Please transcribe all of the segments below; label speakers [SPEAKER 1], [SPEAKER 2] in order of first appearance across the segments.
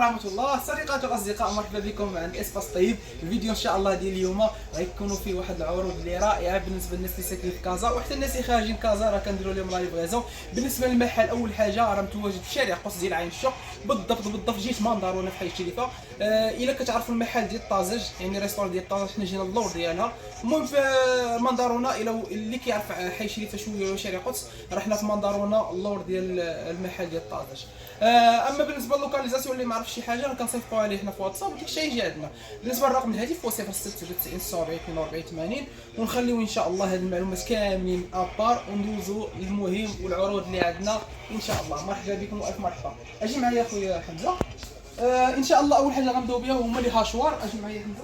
[SPEAKER 1] ورحمة الله. صديقات واصدقاء، مرحبا بكم عند اسباس طيب. الفيديو ان شاء الله ديال اليوم غيكونوا فيه واحد العروض اللي رائعه بالنسبه للناس اللي ساكنين في كازا وحتى الناس اللي خارجين كازا، راه كنديروا لهم لايف غيزو. بالنسبه للمحل، اول حاجه راه متواجد في شارع قوس ديال عين الشق، بالضبط جيت ماندارونا في حي الشريفه. الا كتعرفوا المحل ديال الطازج، يعني ريستوران ديال الطازج، حنا جينا اللور ديالها. المهم في ماندارونا، الا اللي كيعرف حي الشريفه شويه وشارع قدس، راه حنا في ماندارونا اللور ديال المحل ديال الطازج. اما بالنسبه للوكاليزاسيون اللي ما عرفش شي حاجه، راه كنصيفطوا عليه حنا في واتساب وديك الشيء يجي عندنا. بالنسبه للرقم الهاتف هو 0699 47 42 80، ونخليو ان شاء الله هاد المعلومات كاملين ابار وندوزو للمهم والعروض اللي عندنا ان شاء الله. مرحبا بكم والف مرحبا. اجي معايا خويا حمزه. ان شاء الله اول حاجه غنبداو بها هما لي هاشوار. اجي معايا حمزه.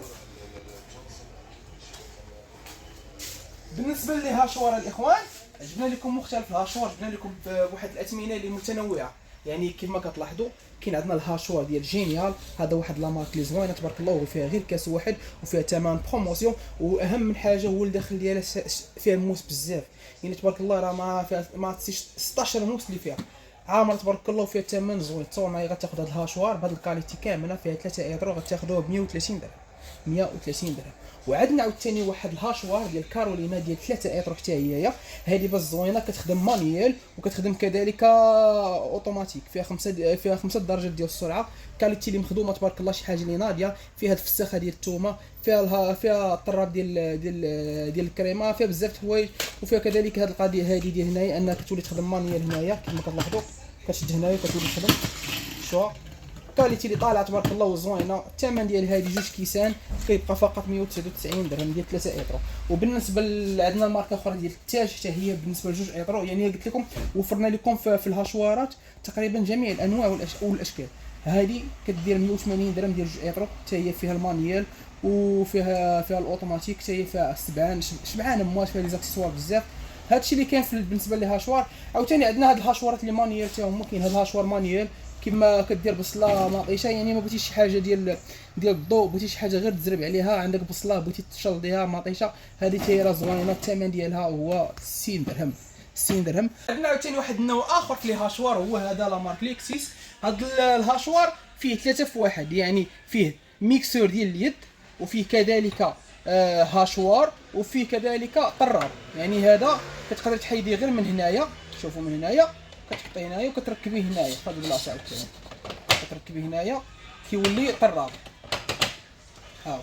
[SPEAKER 1] بالنسبه لي هاشوار الاخوان، جبنا لكم مختلف الهاشوار، جبنا لكم بواحد الاثمنه اللي متنوعه. يعني كما كتلاحظوا كاين عندنا الهاشوار ديال جينيال، هذا واحد لا مارك اللي زوينه تبارك الله، وفيها غير كاس واحد وفيها ثمن بروموسيون. واهم من حاجه هو الداخل ديالها فيها موس بزاف، يعني تبارك الله راه ما 16 موس اللي فيها عامر تبارك الله، وفيها ثمن زوين. تصور معايا غتاخذ هذا الهاشوار بهذا الكاليتي كامله، فيها 3 ايطرو، غتاخذوه ب 130 درهم. 130 درهم. وعندنا عاوتاني واحد الهاشوار ديال كارولينا ديال 3 ايطرو حتى هي، هذه بس زوينه، كتخدم مانييل وكتخدم كذلك اوتوماتيك، فيها 5 درجات ديال السرعه. كاليتي اللي مخدومه تبارك الله شي حاجه اللي ناضيه، فيها الفساخه ديال الثومه، فيها الطراب ديال الكريمه، فيها بزاف د الحوايج. وفيها كذلك هذه القضيه هذه ديال هنايا انها كتولي تخدم مانييل هنايا كما كتلاحظوا، كتشد هنايا كتولي تخدم. شوف كاليتي اللي طالعه تبارك الله وزوينه. الثمن ديال هذه 2 كيسان كيبقى فقط 199 درهم ديال 3 ايطرو. وبالنسبه عندنا الماركه اخرى ديال التاج حتى هي بالنسبه ل 2 ايطرو. يعني قلت لكم وفرنا لكم في الهاشوارات تقريبا جميع الانواع والاشكال. هذه كدير 180 درهم ديال 2 ايطرو، حتى هي فيها المانيال وفيها الاوتوماتيك، حتى هي فيها شبعانه موات، فيها لي زاكسيسوار بزاف. هادشي اللي كاين بالنسبه للهاشوار. عاوتاني عندنا هاد الهاشوارات اللي مانيال حتى هما كاين. هاد الهاشوار مانيال كما كدير بصله مطيشه، يعني ما بغيتيش شي حاجه ديال الضوء، بغيتي شي حاجه غير تزرب عليها، عندك بصله بغيتي تشلضيها مطيشه، هذه حتى راه زوينه. الثمن ديالها هو 60 درهم. 60 درهم. عندنا عاوتاني واحد النوع اخر في الهاشوار، هو هذا لا مارك ليكسيس. هذا الهاشوار فيه 3 في واحد، يعني فيه ميكسور ديال اليد، وفيه كذلك هاشوار، وفيه كذلك طراب. يعني هذا كتقدر تحيديه غير من هنايا، شوفوا من هنايا كتحطيه هنايا وكتركبيه هنايا في هذا البلاصه عاوتاني، كتركبيه هنايا كيولي طراب. ها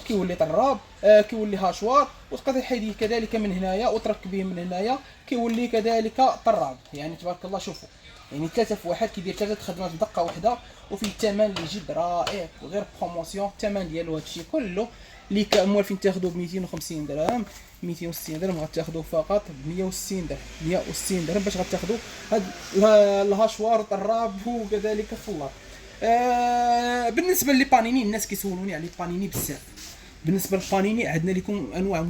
[SPEAKER 1] كيولي طراب، كيولي هاشوار. وتقدر تحيديه كذلك من هنايا وتركبيه من هنايا كيولي كذلك طراب. يعني تبارك الله شوفوا، يعني 3 في واحد، كيدير 3 خدمات بدقه واحده، وفي الثمن اللي جد رائع وغير بروموسيون. الثمن ديالو هادشي كله اللي موالفين تاخذوه ب 250 درهم، 260 درهم غتاخذوه فقط ب 160 درهم. 160 درهم باش غتاخذوا هاد الهاشوار طراب وكذلك خلاط. بالنسبه لي بانيني، الناس كيسولوني على بانيني بزاف. بالنسبه للبانيني عندنا لكم انواع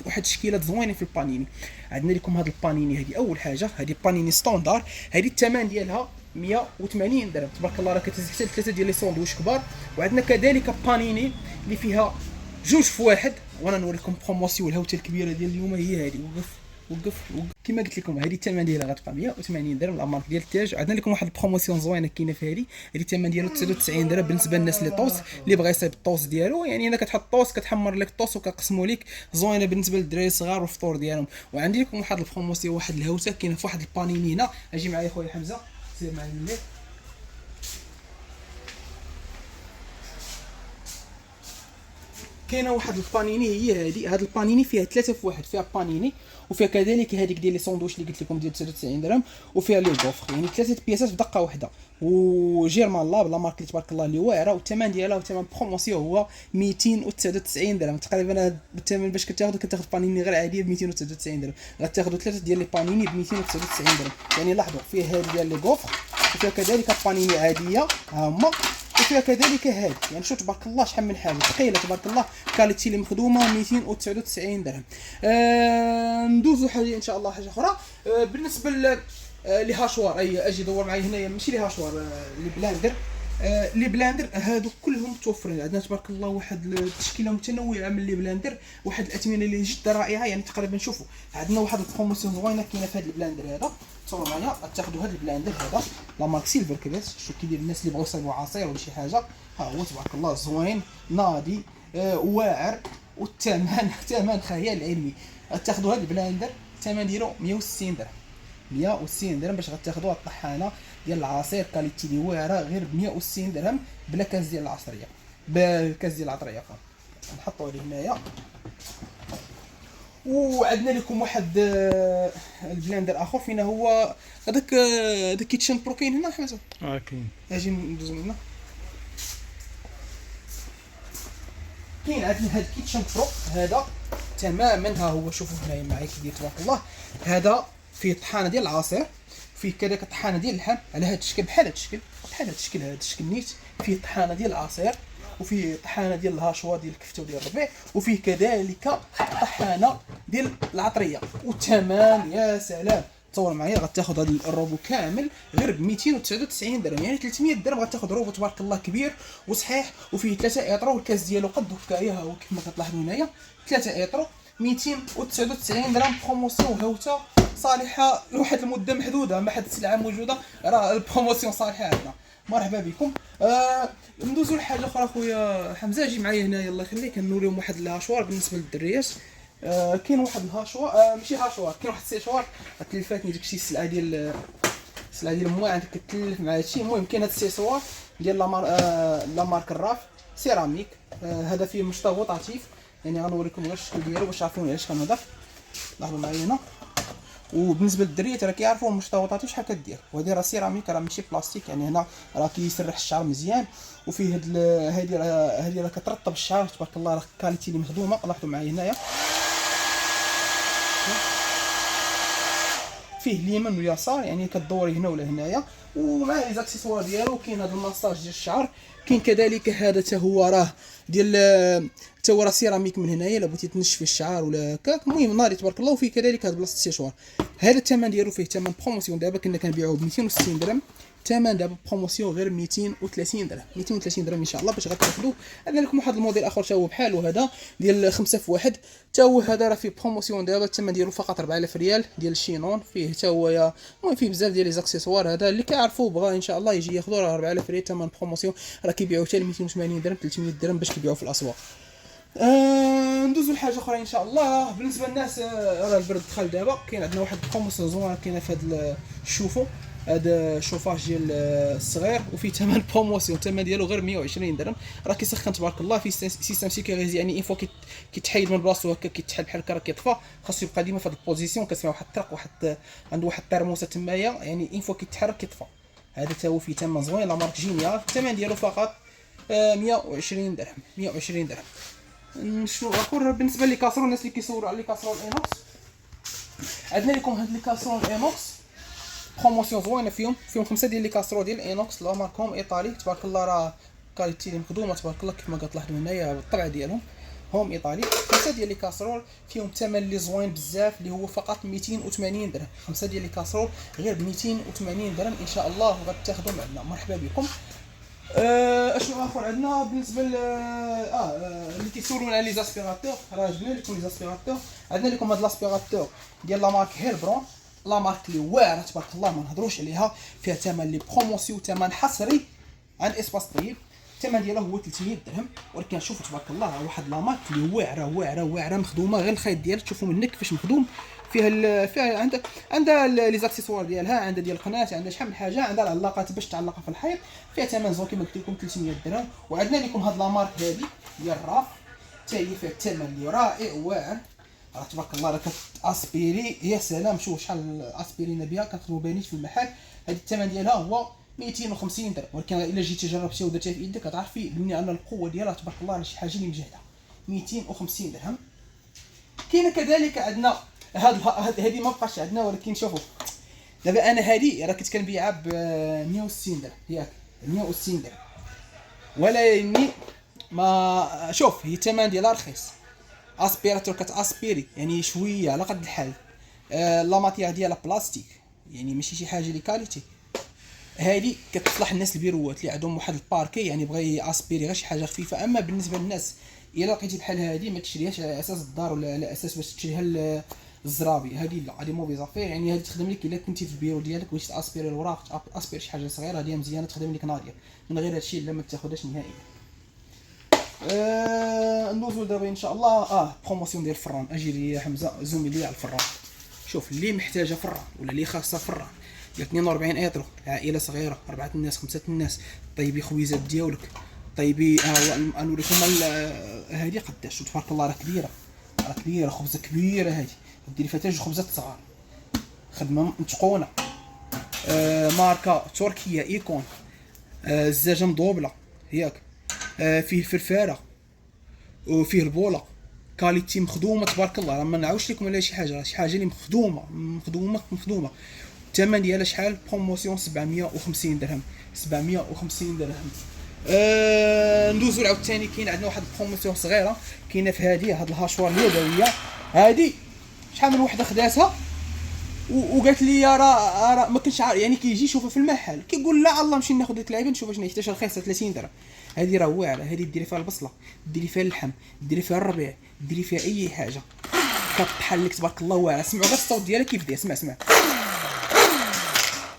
[SPEAKER 1] واحد التشكيلات زوينه في البانيني. عندنا لكم هاد البانيني، هذه اول حاجه، هذه بانيني ستاندار، هذه الثمن ديالها 180 درهم تبارك الله، راه كتهز حتى 3 ديال لي ساندويش كبار. وعندنا كذلك بانيني اللي فيها 2 في واحد، وانا نوريكم بروموسيون الهوته الكبيره ديال اليوم هي هذه. وقف كما قلت لكم، هذه الثمن ديالها غتبقى 180 درهم، لا مارك ديال التاج. عندنا لكم واحد البروموسيون زوينه كاينه في هذه الثمن ديالها 99 درهم بالنسبه للناس اللي طوس، اللي بغى يصيب الطوس ديالو. يعني انا كتحط طوس، كتحمر لك الطوس وكقسموا لك، زوينه بالنسبه للدراري الصغار والفطور ديالهم. وعندي لكم واحد البروموسيون، واحد الهوته كاينه في واحد البانيني هنا. اجي معايا خويا حمزه، سير معايا الليل. كاينه واحد البانيني هي هذه. هاد البانيني فيها 3 في واحد، فيها بانيني وفيها كذلك هذيك ديال لي ساندويش اللي قلت لكم ديال 99 درهم، وفيها لي غوفر، يعني 3 بياسات في دقه واحده. وجيرمان لاب لا مارك اللي تبارك الله اللي واعره، والثمن ديالها وثمن بروموسيون هو 299 درهم تقريبا. الثمن باش كتاخذ بانيني غير عاديه ب 299 درهم، غتاخذوا 3 ديال لي بانيني ب 299 درهم. يعني لاحظوا فيها هذه ديال لي غوفر، وفيها كذلك بانيني عاديه ها هما، وفيها كذلك هذه. يعني شوف تبارك الله شحال من حاجه ثقيله تبارك الله. كاليتي اللي مخدومه 299 درهم. ندوزو حاجه ان شاء الله حاجه اخرى. بالنسبه لهاشوار، اجي دور معايا هنايا، ماشي لهاشوار، لي بلاندر. لي بلاندر هادو كلهم متوفرين عندنا تبارك الله، واحد التشكيله متنوعه من لي بلاندر، واحد الاثمنه اللي جد رائعه. يعني تقريبا شوفوا عندنا واحد البروموسيون زوينه كاينه في هذا البلاندر هذا. تصوروا معايا تاخذوا هذا البلاندر هذا لا مارك سيلفر كلاس، شوف كيدير الناس اللي بغاو يصايبوا عصير ولا شي حاجه. ها هو تبارك الله زوين ناضي واعر، والثمن ثمن خيال علمي. تاخذوا هذا البلاندر الثمن ديالو 160 درهم، 160 درهم باش غتاخذوا الطحانه ديال العصير كاليتي لي واعره غير ب 160 درهم بلا كاس ديال العصريه، بالكاس ديال العطريه. نحطوه عليه هنايا. وعندنا لكم واحد البلاندر اخر فينا هو هذاك داك كيتشن برو. كاين هنا حمزه؟
[SPEAKER 2] كاين.
[SPEAKER 1] اجي ندوزو من هنا. كاين عندنا هذا كيتشن برو هذا تماما. ها هو شوفوا هنايا معايا كيدير تبارك الله. هذا فيه طحانه ديال العصير، فيه كذلك طحانه ديال اللحم على هذا الشكل، بحال هذا الشكل، بحال هذا الشكل، هذا الشكل نيت. فيه طحانه ديال العصير، وفيه طحانه ديال الهاشوا ديال الكفته وديال الربيع، وفيه كذلك طحانه ديال العطريه. والثمن يا سلام، تصور معايا غتاخذ هذا الروبو كامل غير ب 299 درهم، يعني 300 درهم غتاخذ روبو تبارك الله كبير وصحيح، وفيه 3 اطرو، والكاس ديالو قد هكايا. ها هو كما كتلاحظوا هنايا 3 اطرو 299 درهم. بروموسيون هاوته صالحه لواحد المده محدوده، ما حد السلعه موجوده، راه البروموسيون صالحه عندنا. مرحبا بكم. ندوزو لحاجه اخرى خويا حمزه، اجي معايا هنايا الله يخليك. نوريهم واحد الهاشوار بالنسبه للدريات. كاين واحد الهاشوار، ماشي هاشوار، كاين واحد السيشوار تلفاتني داكشي. السلعه ديال مو عندك كتلف مع هادشي. المهم كاين هاد السيشوار ديال لا مارك الراف سيراميك. هذا فيه مشطب وطاتيف، يعني غنوريكم غير الشكل ديالو باش تعرفوا علاش كنهضر. لاحظوا معايا هنا. وبالنسبه للدريات راه كيعرفوا المشطوطات شحال كدير، وهذه راه سيراميك، راه ماشي بلاستيك. يعني هنا راه كيسرح الشعر مزيان، وفيه هذه راه كترطب الشعر تبارك الله، راه كاليتي اللي مخدومه. لاحظوا معايا هنايا فيه اليمين واليسار، يعني كدوري هنا ولا هنايا. ومع لي زاكسيسوار ديالو كاين هذا الماساج ديال الشعر. كاين كذلك هذا حتى هو راه ديال حتى هو راه سيراميك من هنايا، الا بغيتي تنشفي الشعر ولا هكاك. المهم ناري تبارك الله. وفيه كذلك هذا بلاصه السيشوار. هذا الثمن ديالو فيه ثمن بروموسيون، دابا كنا كنبيعوه ب 260 درهم، ثمن دابا بروموسيون غير 230 درهم. 230 درهم ان شاء الله باش غتاخذوا. عندنا لكم واحد الموديل اخر حتى هو بحالو، هذا ديال 5 في 1 حتى هو. هذا راه فيه بروموسيون دابا، الثمن ديالو فقط 4000 ريال ديال الشينون. فيه حتى هو المهم فيه بزاف ديال لي زاكسيسوار. هذا اللي كيعرفوا بغا ان شاء الله يجي ياخذوا، راه 4000 ريال ثمن بروموسيون. راه كيبيعوا حتى 280 درهم 300 درهم باش كيبيعوا في الاسواق. ندوزو لحاجه اخرى ان شاء الله. بالنسبه للناس راه البرد دخل دابا، كاين عندنا واحد البروموسيون زوينه كاينه في هذا الشوفو، هذا الشوفاج ديال الصغير، وفي ثمن بروموسيون الثمن ديالو غير 120 درهم. راه كيسخن تبارك الله، في سيستم سيكوريزي، يعني اين فوا كيتحيد من بلاصتو هكا كيتحل بحال هكا راه كيطفى. خاصو يبقى ديما في هذه البوزيسيون. كتسمع واحد الطرق، واحد عنده واحد الترموسه تمايا، يعني اين فوا كيتحرك كيطفى. هذا حتى هو فيه ثمن زوين، لا مارك جينيال. الثمن ديالو فقط 120 درهم، 120 درهم. شنو اخر بالنسبه لي كاسرون؟ الناس اللي كيصوروا على لي كاسرون اينوكس، عندنا لكم هاد لي كاسرون اينوكس بروموسيون زوينه. فيهم 5 ديال لي كاسرون ديال اينوكس، لا ماركهم ايطالي تبارك الله، راه كاليتي اللي مخدومه تبارك الله كيف ما كتلاحظوا هنايا بالطبع ديالهم، هم ايطالي. 5 ديال لي كاسرول فيهم ثمن اللي زوين بزاف، اللي هو فقط 280 درهم. 5 ديال لي كاسرول غير ب 280 درهم ان شاء الله غتاخذوا معنا. مرحبا بكم. اشنو اخر عندنا بالنسبه اللي كيسولونا على لي زاسبيراتور؟ راه جبنا لكم لي زاسبيراتور. عندنا لكم هاد لاسبيراتور ديال لا مارك هيربرون، لا مارك اللي واعره تبارك الله ما نهضروش عليها، فيها ثمن لي بروموسيون، ثمن حصري عند اسباس طيب. الثمن ديالها هو 300 درهم، ولكن شوفوا تبارك الله واحد لا مارك اللي واعره مخدومه غير الخيط ديالها. تشوفوا منك كيفاش مخدوم، فيها عندها لي زاكسيسوار ديالها، عندها ديال القناه، عندها شحال من حاجه، عندها العلاقات باش تعلقها في الحيط. فيها ثمن زون كما قلت لكم 300 درهم. وعندنا لكم هاد لا مارك هذه ديال الراف، حتى هي فيها الثمن اللي رائع واعر. راه تبارك الله راه كتاسبيري، يا سلام شوف شحال اسبيرينا بها، كنخدموا بانيت في المحل. هذه الثمن ديالها هو 250 درهم، ولكن الا جيتي جربتيها ودرتيها في يدك غتعرفي بلي ان القوه ديالها تبارك الله راه شي حاجه اللي مجهده. 250 درهم. كاينه كذلك عندنا هذه ما بقاش عندنا، ولكن شوفوا دابا انا هذه راه كنت كنبيعها ب 160 درهم، ياك 160 درهم، ولكن ما شوف هي الثمن ديالها رخيص. اسبيراتور كتاسبيري يعني شويه على قد الحال. لا ماتيير ديالها بلاستيك، يعني ماشي شي حاجه لي كاليتي. هذه كتصلح الناس البيروات اللي عندهم واحد الباركي، يعني بغى ياسبيري غير شي حاجه خفيفه. اما بالنسبه للناس الا لقيتي بحال هذه ما تشريهاش على اساس الدار ولا على اساس باش تشريها الزرابي، هذه لا، هذه موفي زافير. يعني هذه تخدم لك الا كنتي في البيرو ديالك بغيتي تاسبيري الوراق، تاسبيري شي حاجه صغيره، هذه مزيانه تخدم لك ناضيه. من غير هادشي لا ما تاخذهاش نهائيا. ندوزو دابا ان شاء الله بروموسيون ديال الفران. اجي لي يا حمزه زومي لي على الفران. شوف اللي محتاجه فران ولا اللي خاصه فران ديال 42 ايطرو، عائله صغيره 4 الناس 5 الناس، طيبي خويزات ديالك، طيبي نوريكم هذه قداش تبارك الله، راه كبيره، راه كبيره، خبزه كبيره هذه، ديري فيها جوج خبزات صغار، خدمه متقونه، ماركه تركيه ايكون، الزاجه مضوبله ياك، فيه الفرفاره وفيه البوله، كاليتي مخدومه تبارك الله. راه ما نعاودش لكم على شي حاجه، شي حاجه اللي مخدومه. الثمن ديالها شحال؟ بروموسيون 750 درهم، 750 درهم. ندوزو عاوتاني كاين عندنا واحد البروموسيون صغيره كاينه في هاد الهاشوار اليدويه. هادي شحال من وحده خداتها وقالت لي راه ما كنتش عارف، يعني كيجي يشوفها في المحل كيقول لا الله نمشي ناخذ ديك اللعيبه نشوف شنو حيتاش رخيصه 30 درهم. هذه راه واعره، هذه ديري فيها البصله، ديري فيها اللحم، ديري فيها الربيع، ديري فيها اي حاجه كطحن لك تبارك الله واعره. سمعوا غير الصوت ديالها كيف داير، اسمع.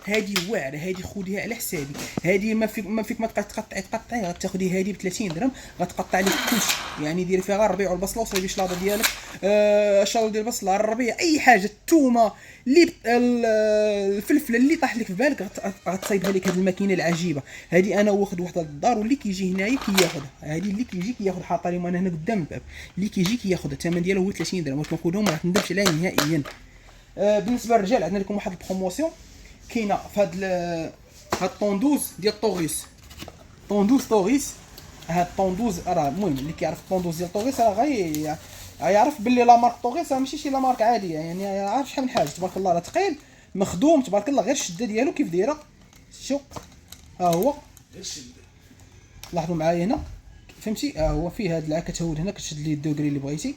[SPEAKER 1] هذه واعره، هذه خذيها على حسابي، هذه ما فيك ما تقطعي غتاخدي هذه ب 30 درهم غتقطع لك كلشي. يعني ديري فيها غير الربيع والبصله وصايبي الشلاضه ديالك، الشلاضه ديال البصله، الربيع، اي حاجه، الثومه اللي الفلفله اللي طاح لك في بالك غتصايبها لك. هذه الماكينه العجيبه هذه انا واخد وحده للدار، واللي كيجي هنايا كياخذها. هذه اللي كيجي كياخذ، حاطه لي انا هنا قدام الباب، اللي كيجي كياخذها. الثمن ديالها هو 30 درهم، واش كنقولهم ما تندمش عليها نهائيا. بالنسبه للرجال عندنا لكم واحد البروموسيون كاينه في هاد الطوندوز ديال طوغيس، طوغيس. هاد الطوندوز راه المهم اللي كيعرف الطوندوز ديال طوغيس راه غيعرف باللي لا مارك طوغيس راه ماشي شي لا مارك عاديه، يعني عارف شحال من حاجه تبارك الله، راه ثقيل مخدوم تبارك الله. غير الشده ديالو كيف دايره، شوف ها هو لاحظوا معايا هنا، فهمتي؟ هو فيه هاد العاكه تهود هنا كتشد ليه الدوغري اللي بغيتي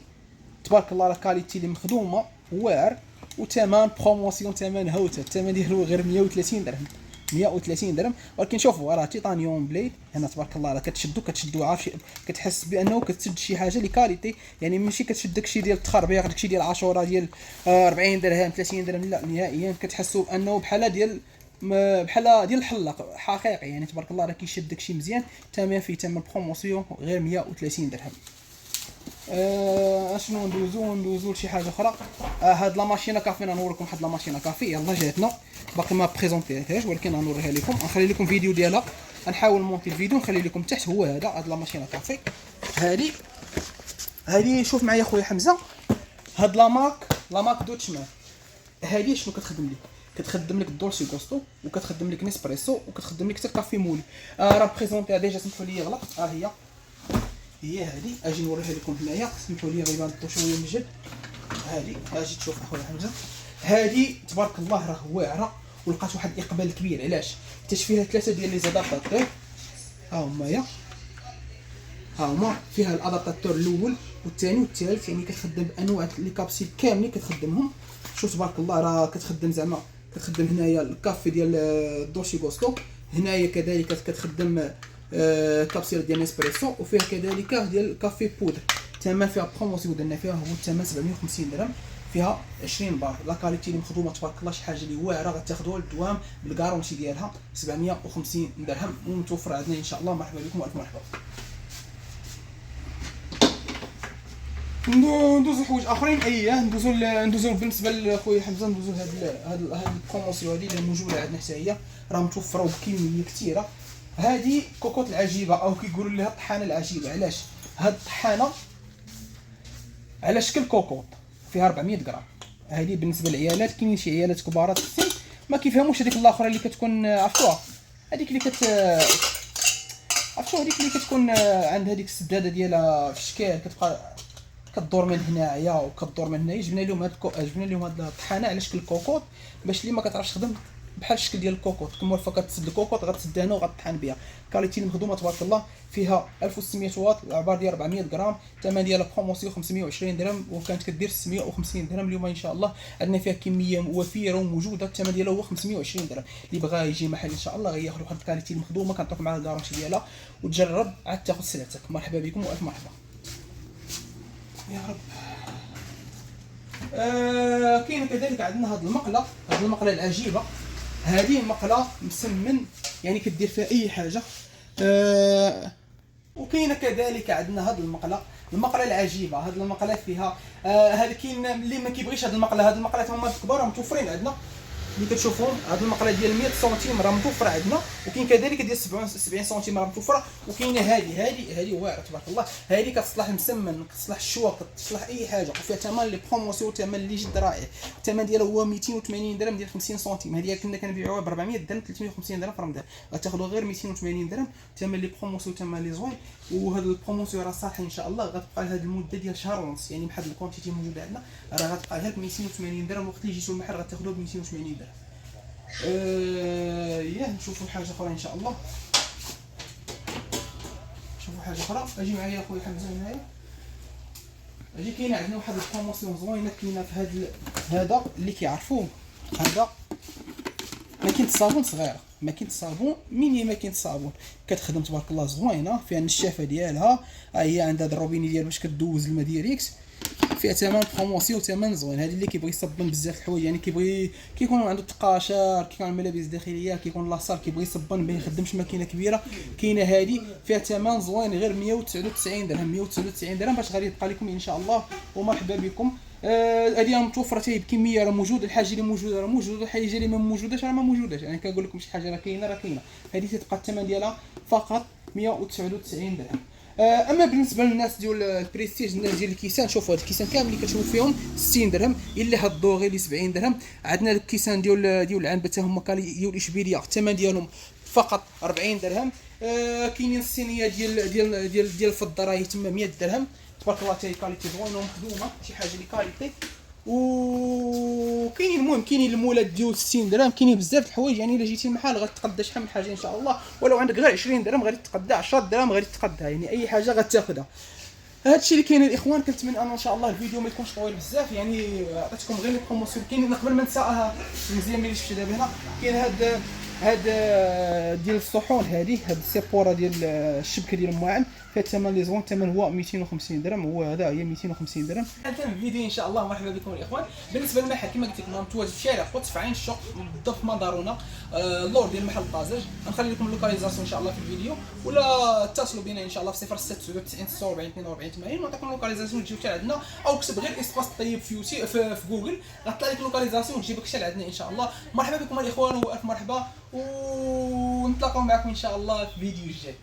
[SPEAKER 1] تبارك الله. راه كاليتي اللي مخدومه واعر، وثمن بروموسيون، ثمن هوته، الثمن ديالو غير 130 درهم، 130 درهم. ولكن شوفوا راه تيتانيوم بليد هنا تبارك الله، راه كتشدو عارف، كتحس بانه كتسد شي حاجه لي كاليتي، يعني ماشي كتشد داكشي ديال التخربيق، داكشي ديال عاشوره ديال 40 درهم 30 درهم، لا نهائيا. كتحسوا بانه بحال ديال الحلاق حقيقي، يعني تبارك الله راه كيشد داكشي مزيان. ثمن فيه ثمن بروموسيون غير 130 درهم. اشنو ندوزو لشي حاجه اخرى. هاد لا ماشينه كافي نوريكم واحد لا ماشينه كافي، يلاه جاتنا باقي ما بريزونتيهاش ولكن غنوريها لكم، نخلي لكم فيديو ديالها، غنحاول نمونتي الفيديو نخلي لكم تحت. هو هاد لا ماشينه كافي هادي شوف معايا خويا حمزه. هاد لا مارك دوتشمان هادي شنو كتخدم لك؟ كتخدم لك الدولسي غوستو، وكتخدم لك نيسبريسو، وكتخدم لك حتى كافي مولي. راه بريزونتيها ديجا، سمحوا لي غلط. هي هذه، اجي نوريها لكم هنايا، سمحوا لي غير نطو شويه من الجد. هذه اجي تشوف اخويا حمزه، هذه تبارك الله راه واعره، ولقات واحد الاقبال كبير. علاش؟ حتى فيها 3 ديال لي زادابتاتور، ها هما فيها الادابتاتور الاول والثاني والثالث، يعني كتخدم بانواع لي كابسيل كاملين كتخدمهم. شوف تبارك الله راه كتخدم زعما، كتخدم هنايا الكافي ديال الدولسي غوستو، هنايا كذلك كتخدم كابسيل ديال نيسبريسو، وفيها كذلك ديال كافي بودر. الثمن فيها بروموسيون درنا فيها هو الثمن 750 درهم، فيها 20 بار. لا كاليتي اللي مخدومه تبارك الله، شي حاجه اللي واعره غتاخذوها للدوام بالكارونتي ديالها. 750 درهم ومتوفر عندنا ان شاء الله. مرحبا بكم والف مرحبا. ندوزو لحوايج اخرين. ندوزو بالنسبه لخويا حمزه، ندوزو هاد البروموسيون هادي اللي موجوده عندنا حتى هي، راه متوفره وبكميه كثيره. هذه كوكوط العجيبه او كيقولوا لها الطحانه العجيبه. علاش؟ هاد الطحانه على شكل كوكوط، فيها 400 غرام. هذه بالنسبه للعيالات، كاينين شي عيالات كبارات في السن ما كيفهموش هذيك الاخرى اللي كتكون عرفتوها، هذيك اللي عرفتوا هذيك اللي كتكون عند هذيك السداده ديالها في الشكال، كتبقى كدور من هنايا وكدور من هنايا. جبنا لهم هاد الطحانه على شكل كوكوط، باش اللي ما كتعرفش تخدم بحال الشكل ديال الكوكوط. كما فكا تسد الكوكوط غتسد هنا وغطحن بها. كاليتي المخدومه تبارك الله، فيها 1600 واط، العبار ديال 400 غرام، الثمن ديالها بروموسيون 520 درهم، وكانت كدير 650 درهم. اليوم ان شاء الله عندنا فيها كميه وفيره وموجوده، الثمن ديالها هو 520 درهم. اللي بغى يجي محل ان شاء الله غياخذ واحد الكاليتي المخدومه، كنعطيك معها الكارونتي ديالها وتجرب عاد تاخذ سلعتك. مرحبا بكم والف مرحبا يا رب. كاين كذلك عندنا هذه المقله، هذه المقله العجيبه. هذه مقله مسمن يعني كدير فيها اي حاجه. وكاينه كذلك عندنا هذه المقله العجيبه. هذه المقله فيها هذا كاين اللي ما كيبغيش هذه المقله. هذه المقلات هما الكبار متوفرين عندنا، اللي كتشوفهم. هذه المقله ديال 100 سنتيم راه متوفره عندنا، وكاين كذلك ديال 70 سنتيم راه متوفره، وكاينه هذه واعره تبارك الله. هذه كتصلح المسمن، كتصلح الشوا، كتصلح اي حاجه، وفيها ثمن لي بروموسيون، ثمن اللي جد رائع. الثمن ديالها هو 280 درهم ديال 50 سنتيم. هذه كنا كنبيعوها ب 400 درهم، 350 درهم في رمضان، غتاخذوا غير 280 درهم. ثمن لي بروموسيون، ثمن لي زوين. وهذا البروموسيون راه صالح ان شاء الله، غتبقى لهذه المده ديال شهر ونص، يعني بحال الكونتيتي موجوده عندنا راه غتبقى لها ب 280 درهم. وقت اللي جيتوا المحل غتاخذوها ب 280 درهم. نشوفوا حاجه اخرى ان شاء الله. شوفوا حاجه اخرى. اجي معايا اخويا حمزه معايا. اجي كاين عندنا واحد البروموسيون زوينه كاينه في هذا اللي كيعرفوه. هذا ماكينه الصابون صغيره، ماكينه الصابون ميني، ماكينه الصابون كتخدم تبارك الله زوينه، فيها النشافه ديالها، هي عندها الروبيني ديال باش كدوز الماء ديريكت، فيها ثمن بروموسيون، ثمن زوين. هذه اللي كيبغي يصبن بزاف الحوايج، يعني كيكون عنده التقاشر، كيكون الملابس الداخليه، كيكون لاصال كيبغي يصبن ما يخدمش ماكينه كبيره. كاينه هذه فيها ثمن زوين غير 199 درهم، 199 درهم باش غادي يبقى لكم ان شاء الله. ومرحبا بكم. هذه متوفره حتى بكميه، راه موجود الحاجه اللي موجوده راه موجوده، الحاجه اللي ما موجوداش راه ما موجوداش. يعني كنقول لكم شي حاجه راه كاينه راه كاينه. هذه تتبقى الثمن ديالها فقط 199 درهم. اما بالنسبه للناس ديال البريستيج، الناس ديال الكيسان، شوفوا هاد الكيسان كامل اللي كتشوفوا فيهم 60 درهم، الا هادو غير 70 درهم. عندنا الكيسان ديال العنبه حتى هما ديال الاشبيليه، الثمن ديالهم فقط 40 درهم. كاينين الصينيه ديال الفضه راهي تما 100 درهم تبارك الله، حتى كاليتي زوينه ومخدومه، شي حاجه اللي كاليتي. وكاينين المهم كاينين المولات ديال 60 درهم، كاينين بزاف د الحوايج. يعني الا جيتي المحل غتقدى شحال من حاجه ان شاء الله، ولو عندك غير 20 درهم غادي تقدى، 10 درهم غادي تقدها، يعني اي حاجه غتاخذها. هادشي اللي كاين الاخوان. كنتمنى ان شاء الله الفيديو ما يكونش طويل بزاف، يعني عطيتكم غير لي بروموسيون. كاين قبل ما نساها مزيان ملي شفتي دابا هنا كاين هاد ديال الصحون، هاد السيبوره ديال الشبكه ديال الماعن، فيها الثمن اللي زوين، الثمن هو 250 درهم، هو هذا هي 250 درهم. هذا الفيديو ان شاء الله. مرحبا بكم الاخوان. بالنسبه للمحل كما قلت لكم متواجد في شارع قدس في عين الشوق بالضبط مدارونه، اللور ديال محل الطازج. غنخلي لكم اللوكاليزاسيون ان شاء الله في الفيديو، ولا اتصلوا بنا ان شاء الله في 0699 46 42 80 ونعطيكم اللوكاليزاسيون تجيو حتى لعندنا، او كتب غير اسباس طيب في جوجل غطلع لك اللوكاليزاسيون وتجيبك حتى لعندنا ان شاء الله. مرحبا بكم الاخوان والف مرحبا، ونتلاقاو معكم ان شاء الله في فيديو جاي.